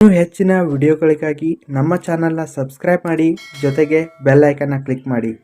ಇನ್ನೂ ಹೆಚ್ಚಿನ ವಿಡಿಯೋಗಳಿಗಾಗಿ ನಮ್ಮ ಚಾನೆಲ್ನ ಸಬ್ಸ್ಕ್ರೈಬ್ ಮಾಡಿ, ಜೊತೆಗೆ ಬೆಲ್ ಐಕನ್ನ ಕ್ಲಿಕ್ ಮಾಡಿ.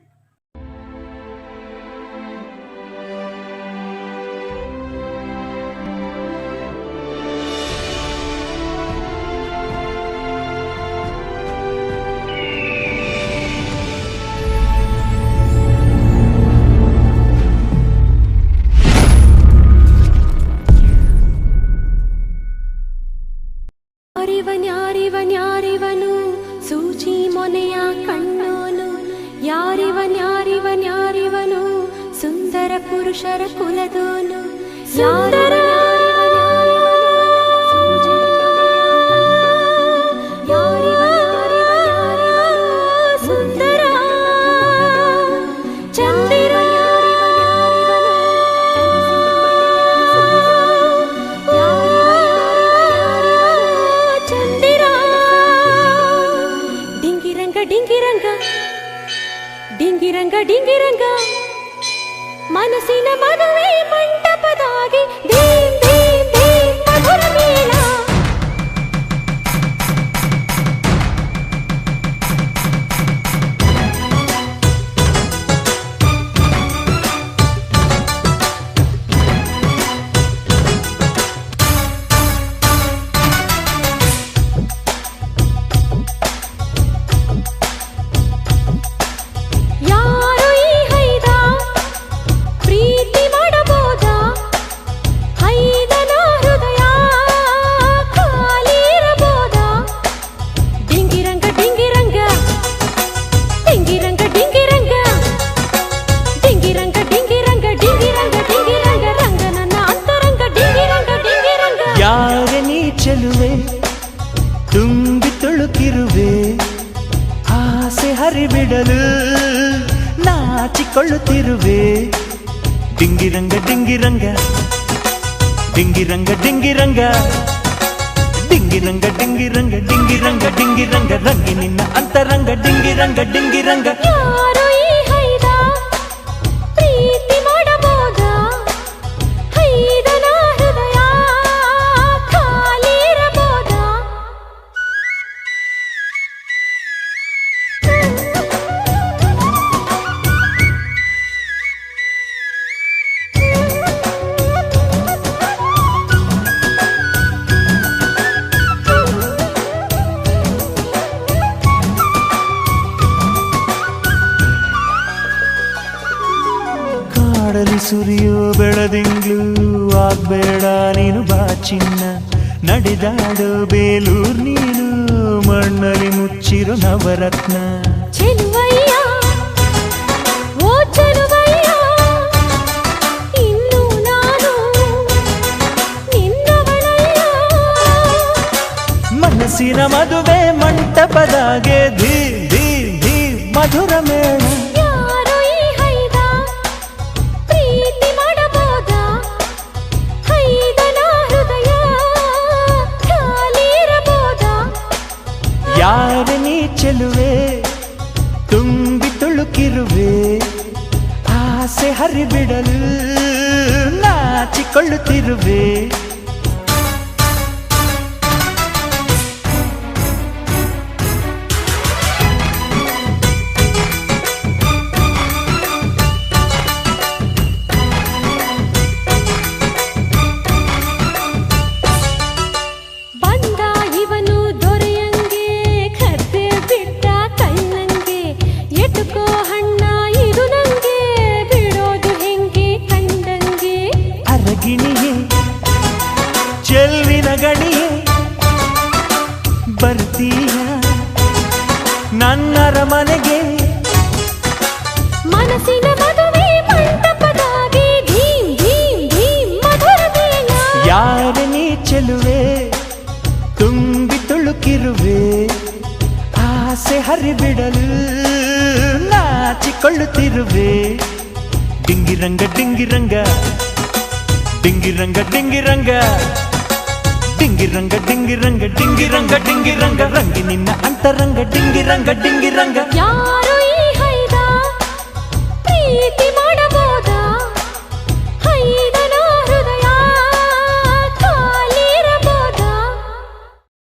ಯಾರಿವನು ಸೂಚಿ ಮೊನೆಯ ಕಣ್ಣೋನು, ಯಾರಿವನು ಸುಂದರ ಪುರುಷರ ಕುಲದೋನು, ಸುಂದರ ಡಿಂಗಿರಂಗ ಮನಸ್ಸಿನ ಮದುವೆ ಮಂಟಪದಾಗಿ ಧೀಂ ಧೀಂ ಧೀಂ ಮಧುರ ಮೇಳ. ಯಾರೆ ನೀ ಚೆಲುವೆ ತುಂಬಿ ತುಳುಕಿರುವೆ, ಆಸೆ ಹರಿಬಿಡಲು ನಾಚಿಕೊಳ್ಳುತ್ತಿರುವೆ. ಡಿಂಗಿರಂಗ ಡಿಂಗಿರಂಗ ಡಿಂಗಿರಂಗ ಡಿಂಗಿರಂಗ ಡಿಂಗಿರಂಗ ಡಿಂಗಿರಂಗ ಡಿಂಗಿರಂಗ ಡಿಂಗಿರಂಗ ರಂಗಿ ನಿನ್ನ ಅಂತರಂಗ ಡಿಂಗಿರಂಗ ಡಿಂಗಿರಂಗ. ಕಾಡಲಿ ಸುರಿಯೋ ಬೆಳದಿಂಗ್ಳು ಆಗ್ಬೇಡ ನೀನು ಬಾ ಚಿನ್ನ, ನಡೆದಾಡೋ ಬೇಲೂರ್ ನೀನು ಮಣ್ಣಲ್ಲಿ ಮುಚ್ಚಿರೋ ನವರತ್ನ. ಚೆಲುವಯ್ಯ ಓ ಚೆಲುವಯ್ಯ, ಇನ್ನು ನಾನು ನಿನ್ನವಳಯ್ಯ. ಮನಸ್ಸಿನ ಮದುವೆ ಮಂಟಪದಾಗೆ ಧೀಂ ಧೀಂ ಧೀಂ ಮಧುರ ಮೇಳ. ಯಾರೆ ನೀ ಚೆಲುವೆ ತುಂಬಿ ತುಳುಕಿರುವೆ, ಆಸೆ ಹರಿಬಿಡಲು ನಾಚಿಕೊಳ್ಳುತ್ತಿರುವೆ. ಚೆಲ್ವಿನ ಗಣಿಯೇ ಬರ್ತೀಯ ನನ್ನರ ಮನೆಗೆ, ಮನಸ್ಸಿನ ಮದುವೆ ಮಂಟಪದಾಗಿ ಧೀಂ ಧೀಂ ಧೀಂ ಮಧುರ ಮೇಳ. ಯಾರೆ ನೀ ಚೆಲುವೆ ತುಂಬಿ ತುಳುಕಿರುವೆ, ಆಸೆ ಹರಿಬಿಡಲು ನಾಚಿಕೊಳ್ಳುತ್ತಿರುವೆ. ಡಿಂಗಿರಂಗ ಡಿಂಗಿರಂಗ ಡಿಂಗಿರಂಗ ಡಿಂಗಿರಂಗ ಡಿಂಗಿರಂಗ ಡಿಂಗಿರಂಗ ಡಿಂಗಿರಂಗ ಡಿಂಗಿರಂಗ ರಂಗಿ ನಿನ್ನ ಅಂತರಂಗ ಡಿಂಗಿರಂಗ ಡಿಂಗಿರಂಗ.